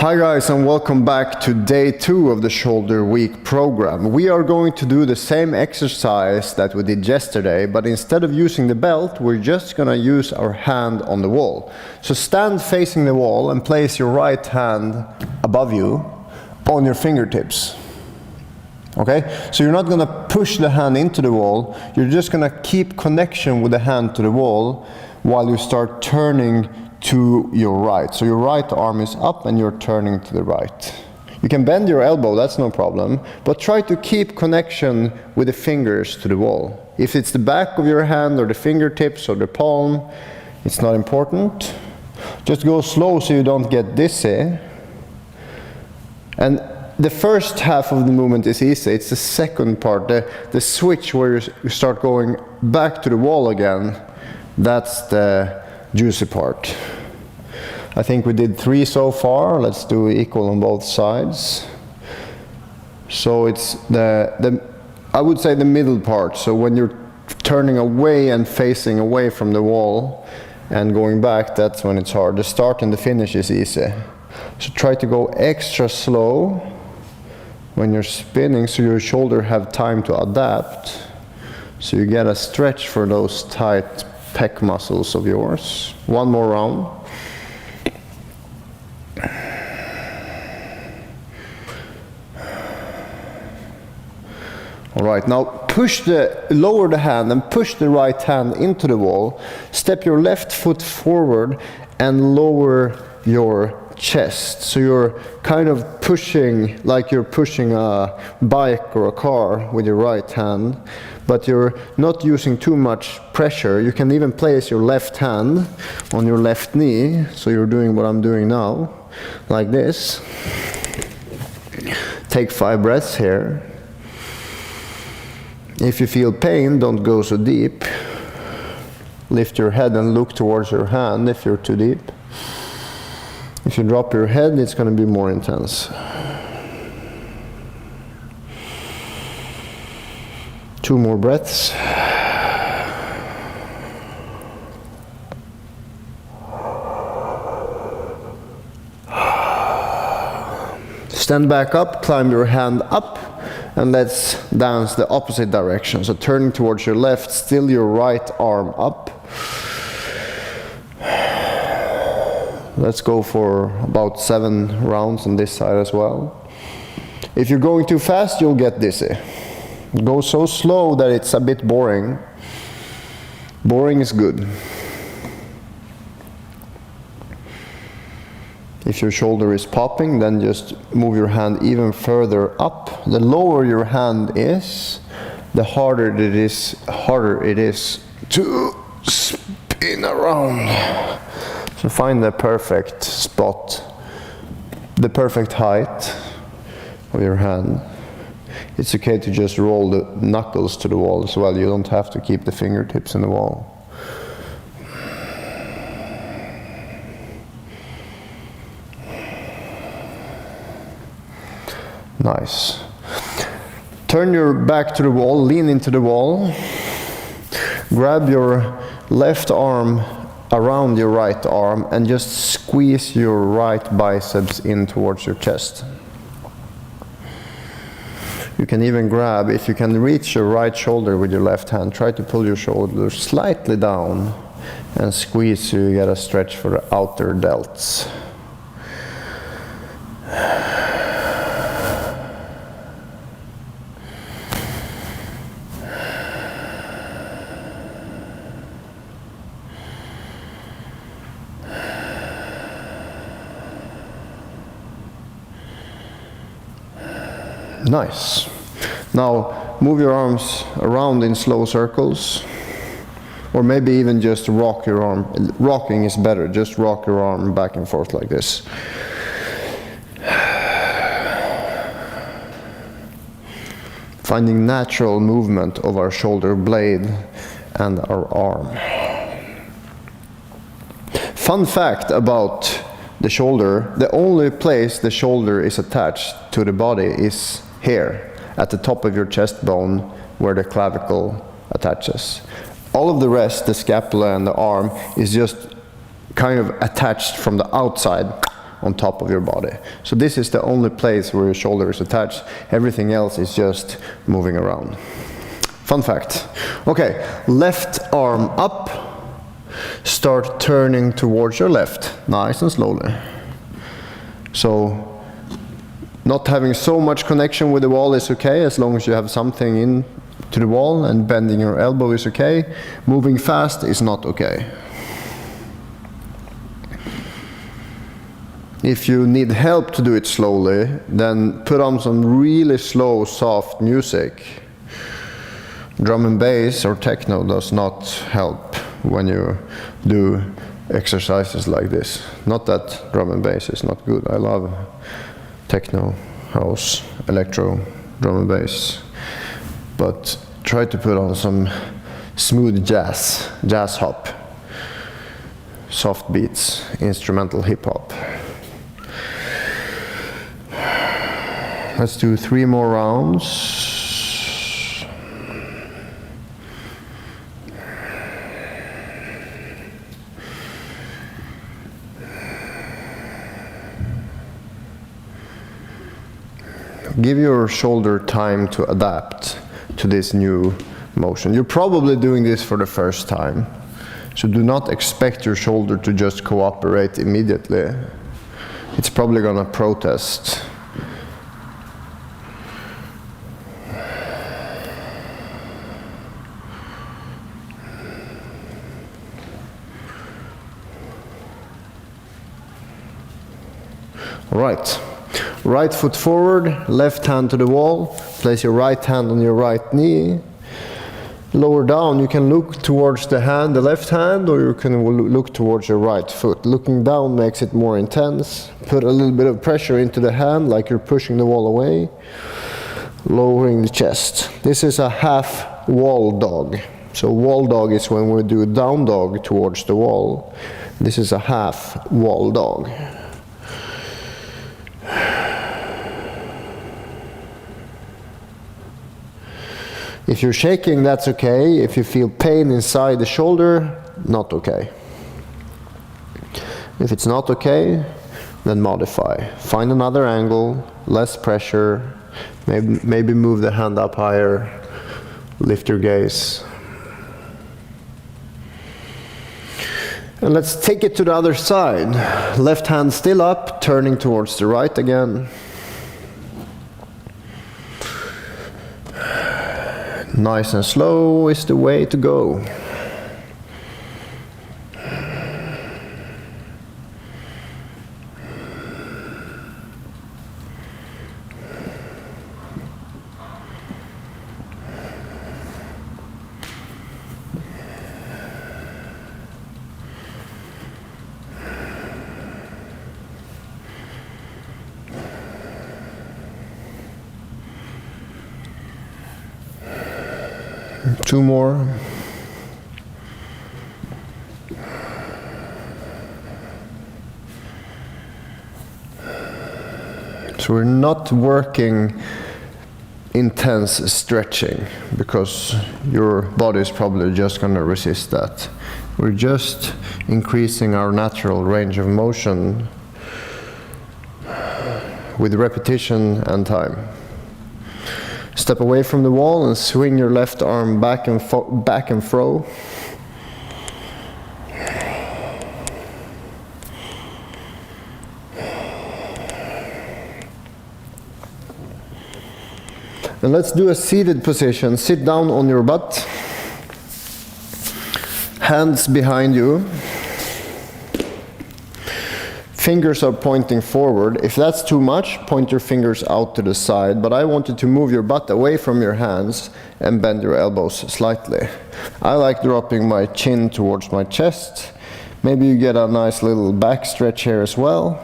Hi guys, and welcome back to day 2 of the shoulder week program. We are going to do the same exercise that we did yesterday, but instead of using the belt, we're just going to use our hand on the wall. So stand facing the wall and place your right hand above you on your fingertips. Okay, so you're not going to push the hand into the wall, you're just going to keep connection with the hand to the wall while you start turning to your right. So your right arm is up and you're turning to the right. You can bend your elbow, that's no problem, but try to keep connection with the fingers to the wall. If it's the back of your hand or the fingertips or the palm, it's not important. Just go slow so you don't get dizzy. And the first half of the movement is easy. It's the second part, the switch where you start going back to the wall again. That's the juicy part. I think we did 3 so far. Let's do equal on both sides. So it's I would say the middle part. So when you're turning away and facing away from the wall and going back, that's when it's hard. The start and the finish is easy. So try to go extra slow when you're spinning so your shoulder have time to adapt. So you get a stretch for those tight pec muscles of yours. One more round. All right, now lower the hand and push the right hand into the wall. Step your left foot forward and lower your chest. So you're kind of pushing, like you're pushing a bike or a car with your right hand, but you're not using too much pressure. You can even place your left hand on your left knee. So you're doing what I'm doing now, like this. Take 5 breaths here. If you feel pain, don't go so deep. Lift your head and look towards your hand if you're too deep. If you drop your head, it's going to be more intense. 2 more breaths. Stand back up, climb your hand up, and let's dance the opposite direction. So turning towards your left, still your right arm up. Let's go for about 7 rounds on this side as well. If you're going too fast, you'll get dizzy. Go so slow that it's a bit boring. Boring is good. If your shoulder is popping, then just move your hand even further up. The lower your hand is, the harder it is to spin around. So find the perfect spot, the perfect height of your hand. It's okay to just roll the knuckles to the wall as well. You don't have to keep the fingertips in the wall. Nice. Turn your back to the wall, lean into the wall. Grab your left arm around your right arm and just squeeze your right biceps in towards your chest. You can even grab, if you can reach your right shoulder with your left hand, try to pull your shoulder slightly down and squeeze so you get a stretch for the outer delts. Nice. Now move your arms around in slow circles, or maybe even just rock your arm. Rocking is better, just rock your arm back and forth like this. Finding natural movement of our shoulder blade and our arm. Fun fact about the shoulder, the only place the shoulder is attached to the body is here, at the top of your chest bone, where the clavicle attaches. All of the rest, the scapula and the arm, is just kind of attached from the outside on top of your body. So this is the only place where your shoulder is attached. Everything else is just moving around. Fun fact. Okay, left arm up. Start turning towards your left, nice and slowly. So not having so much connection with the wall is okay, as long as you have something in to the wall, and bending your elbow is okay. Moving fast is not okay. If you need help to do it slowly, then put on some really slow, soft music. Drum and bass or techno does not help when you do exercises like this. Not that drum and bass is not good. I love techno, house, electro, drum and bass. But try to put on some smooth jazz hop, soft beats, instrumental hip hop. Let's do 3 more rounds. Give your shoulder time to adapt to this new motion. You're probably doing this for the first time, so do not expect your shoulder to just cooperate immediately. It's probably gonna protest. All right. Right foot forward, left hand to the wall. Place your right hand on your right knee. Lower down, you can look towards the hand, the left hand, or you can look towards your right foot. Looking down makes it more intense. Put a little bit of pressure into the hand, like you're pushing the wall away. Lowering the chest. This is a half wall dog. So wall dog is when we do down dog towards the wall. This is a half wall dog. If you're shaking, that's okay. If you feel pain inside the shoulder, not okay. If it's not okay, then modify. Find another angle, less pressure, maybe move the hand up higher, lift your gaze. And let's take it to the other side. Left hand still up, turning towards the right again. Nice and slow is the way to go. Two more. So we're not working intense stretching, because your body is probably just going to resist that. We're just increasing our natural range of motion with repetition and time. Step away from the wall and swing your left arm back and fro. And let's do a seated position. Sit down on your butt. Hands behind you. Fingers are pointing forward. If that's too much, point your fingers out to the side, but I want you to move your butt away from your hands and bend your elbows slightly. I like dropping my chin towards my chest. Maybe you get a nice little back stretch here as well,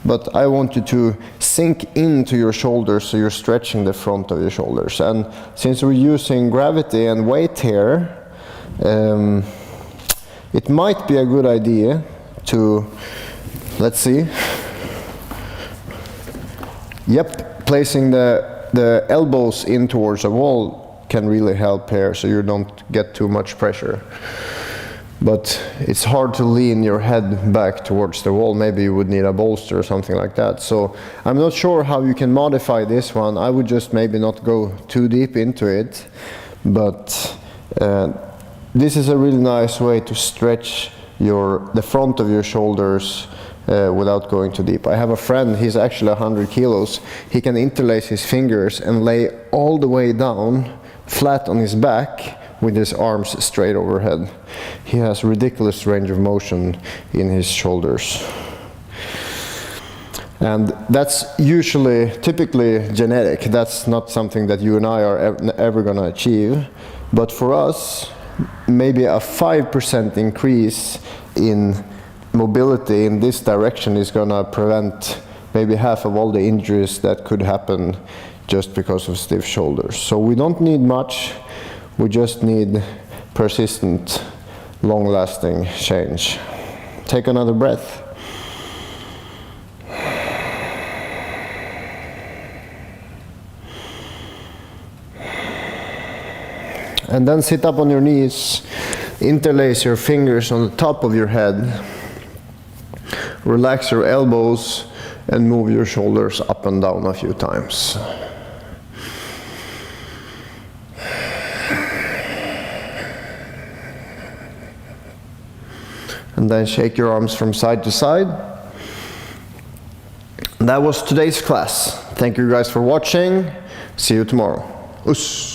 but I want you to sink into your shoulders so you're stretching the front of your shoulders. And since we're using gravity and weight here, it might be a good idea to, let's see. Yep, placing the elbows in towards a wall can really help here, so you don't get too much pressure. but it's hard to lean your head back towards the wall. Maybe you would need a bolster or something like that. So I'm not sure how you can modify this one. I would just maybe not go too deep into it, but this is a really nice way to stretch the front of your shoulders without going too deep. I have a friend, he's actually 100 kilos. He can interlace his fingers and lay all the way down flat on his back with his arms straight overhead. He has ridiculous range of motion in his shoulders. And that's typically genetic. That's not something that you and I are ever going to achieve. But for us, maybe a 5% increase in mobility in this direction is going to prevent maybe half of all the injuries that could happen just because of stiff shoulders. So we don't need much, we just need persistent, long-lasting change. Take another breath. And then sit up on your knees, interlace your fingers on the top of your head, relax your elbows, and move your shoulders up and down a few times. And then shake your arms from side to side. That was today's class. Thank you guys for watching. See you tomorrow. Us.